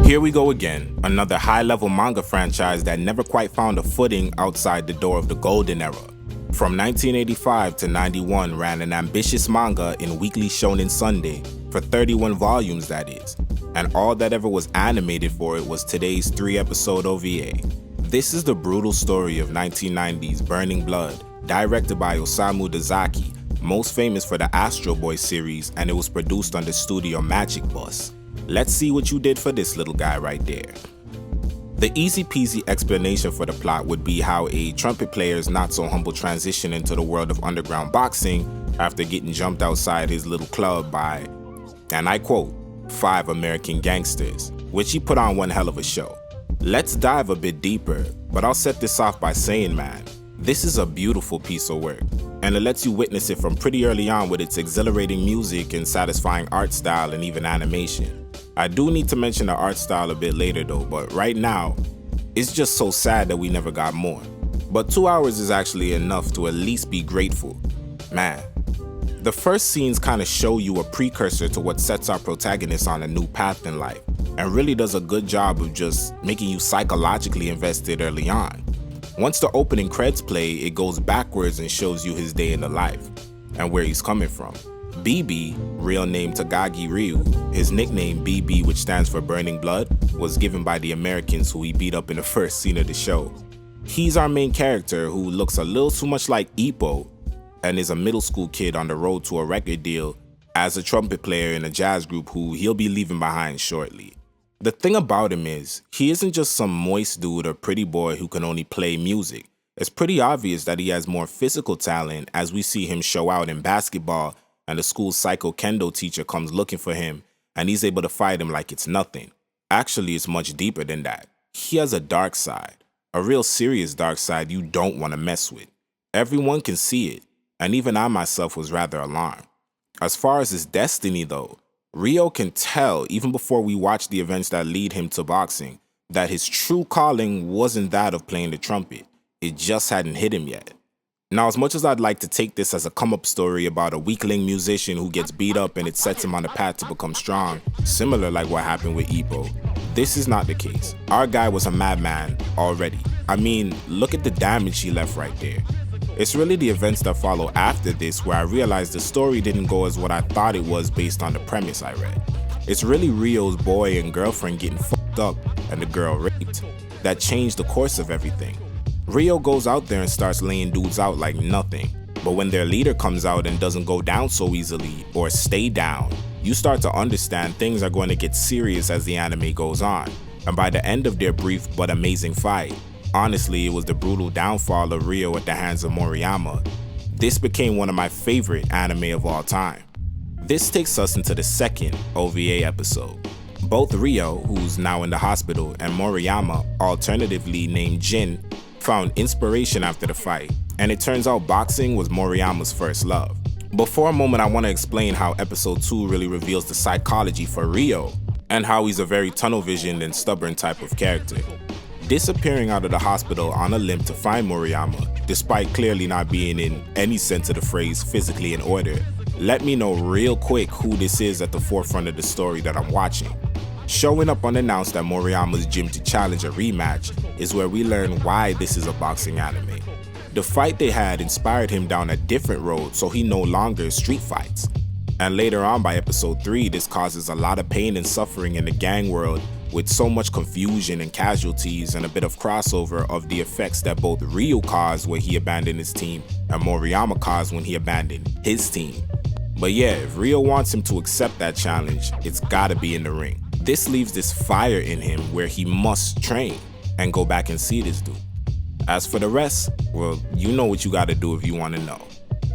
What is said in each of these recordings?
Here we go again, another high-level manga franchise that never quite found a footing outside the door of the golden era. From 1985 to 91 ran an ambitious manga in Weekly Shonen Sunday, for 31 volumes that is, and all that ever was animated for it was today's 3-episode OVA. This is the brutal story of 1990's Burning Blood, directed by Osamu Dezaki, most famous for the Astro Boy series, and it was produced under Studio Magic Bus. Let's see what you did for this little guy right there. The easy peasy explanation for the plot would be how a trumpet player's not so humble transition into the world of underground boxing after getting jumped outside his little club by, and I quote, 5 American gangsters, which he put on one hell of a show. Let's dive a bit deeper, but I'll set this off by saying, man, this is a beautiful piece of work, and it lets you witness it from pretty early on with its exhilarating music and satisfying art style and even animation. I do need to mention the art style a bit later though, but right now, it's just so sad that we never got more. But 2 hours is actually enough to at least be grateful. Man, the first scenes kind of show you a precursor to what sets our protagonist on a new path in life, and really does a good job of just making you psychologically invested early on. Once the opening credits play, it goes backwards and shows you his day in the life, and where he's coming from. BB, real name Takagi Ryu, his nickname BB, which stands for Burning Blood, was given by the Americans who he beat up in the first scene of the show. He's our main character who looks a little too much like Ippo and is a middle school kid on the road to a record deal as a trumpet player in a jazz group who he'll be leaving behind shortly. The thing about him is, he isn't just some moist dude or pretty boy who can only play music. It's pretty obvious that he has more physical talent as we see him show out in basketball and the school's psycho kendo teacher comes looking for him and he's able to fight him like it's nothing. Actually, it's much deeper than that. He has a dark side, a real serious dark side you don't want to mess with. Everyone can see it, and even I myself was rather alarmed. As far as his destiny though, Ryo can tell even before we watch the events that lead him to boxing that his true calling wasn't that of playing the trumpet. It just hadn't hit him yet. Now, as much as I'd like to take this as a come-up story about a weakling musician who gets beat up and it sets him on the path to become strong, similar like what happened with Ippo, this is not the case. Our guy was a madman already. I mean, look at the damage he left right there. It's really the events that follow after this where I realized the story didn't go as what I thought it was based on the premise I read. It's really Ryo's boy and girlfriend getting fucked up and the girl raped that changed the course of everything. Ryo goes out there and starts laying dudes out like nothing, but when their leader comes out and doesn't go down so easily or stay down, you start to understand things are going to get serious as the anime goes on, and by the end of their brief but amazing fight, honestly it was the brutal downfall of Ryo at the hands of Moriyama. This became one of my favorite anime of all time. This takes us into the second OVA episode. Both Ryo, who's now in the hospital, and Moriyama, alternatively named Jin, found inspiration after the fight, and it turns out boxing was Moriyama's first love. But for a moment, I want to explain how episode 2 really reveals the psychology for Ryo, and how he's a very tunnel-visioned and stubborn type of character. Disappearing out of the hospital on a limb to find Moriyama, despite clearly not being in any sense of the phrase physically in order, let me know real quick who this is at the forefront of the story that I'm watching. Showing up unannounced at Moriyama's gym to challenge a rematch is where we learn why this is a boxing anime. The fight they had inspired him down a different road, so he no longer street fights. And later on by episode 3, this causes a lot of pain and suffering in the gang world with so much confusion and casualties and a bit of crossover of the effects that both Ryo caused when he abandoned his team and Moriyama caused when he abandoned his team. But yeah, if Ryo wants him to accept that challenge, it's gotta be in the ring. This leaves this fire in him where he must train and go back and see this dude. As for the rest, well, you know what you gotta do if you wanna know.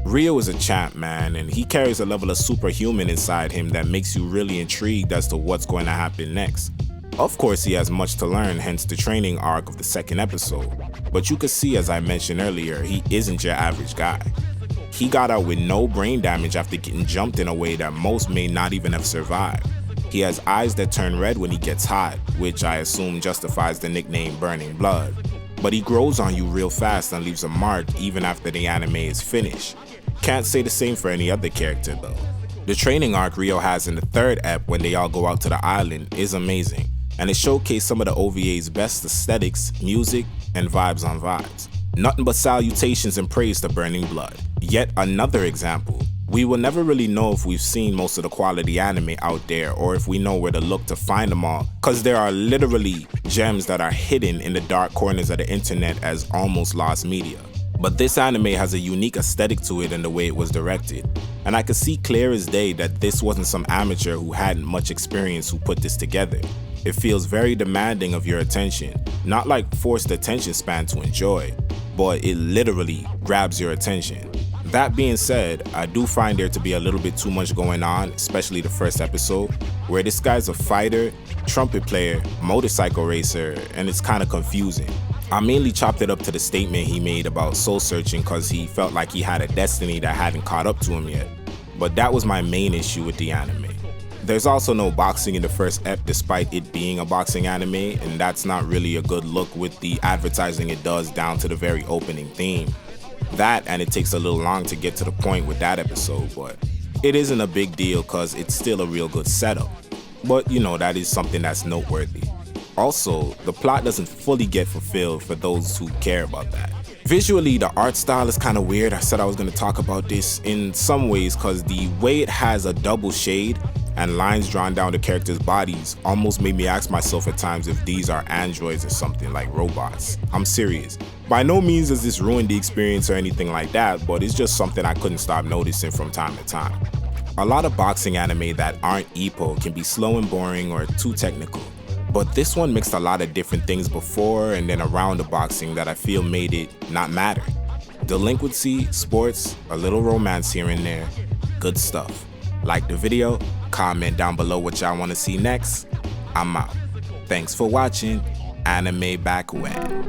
Ryo is a champ, man, and he carries a level of superhuman inside him that makes you really intrigued as to what's going to happen next. Of course, he has much to learn, hence the training arc of the second episode, but you can see, as I mentioned earlier, he isn't your average guy. He got out with no brain damage after getting jumped in a way that most may not even have survived. He has eyes that turn red when he gets hot, which I assume justifies the nickname Burning Blood. But he grows on you real fast and leaves a mark even after the anime is finished. Can't say the same for any other character though. The training arc Ryo has in the third ep when they all go out to the island is amazing. and it showcased some of the OVA's best aesthetics, music, and vibes on vibes. Nothing but salutations and praise to Burning Blood. Yet another example. We will never really know if we've seen most of the quality anime out there or if we know where to look to find them all, cause there are literally gems that are hidden in the dark corners of the internet as almost lost media. But this anime has a unique aesthetic to it in the way it was directed, and I could see clear as day that this wasn't some amateur who hadn't much experience who put this together. It feels very demanding of your attention, not like forced attention span to enjoy, but it literally grabs your attention. That being said, I do find there to be a little bit too much going on, especially the first episode, where this guy's a fighter, trumpet player, motorcycle racer, and it's kinda confusing. I mainly chopped it up to the statement he made about soul searching cause he felt like he had a destiny that hadn't caught up to him yet. But that was my main issue with the anime. There's also no boxing in the first ep despite it being a boxing anime, and that's not really a good look with the advertising it does down to the very opening theme. That, and it takes a little long to get to the point with that episode, but it isn't a big deal cause it's still a real good setup. But you know, that is something that's noteworthy. Also, the plot doesn't fully get fulfilled for those who care about that. Visually, the art style is kind of weird. I said I was going to talk about this in some ways cause the way it has a double shade and lines drawn down the characters' bodies almost made me ask myself at times if these are androids or something, like robots. I'm serious. By no means does this ruin the experience or anything like that, but it's just something I couldn't stop noticing from time to time. A lot of boxing anime that aren't ippo can be slow and boring or too technical, but this one mixed a lot of different things before and then around the boxing that I feel made it not matter. Delinquency, sports, a little romance here and there, good stuff. Like the video, comment down below what y'all want to see next. I'm out. Thanks for watching. Anime back when.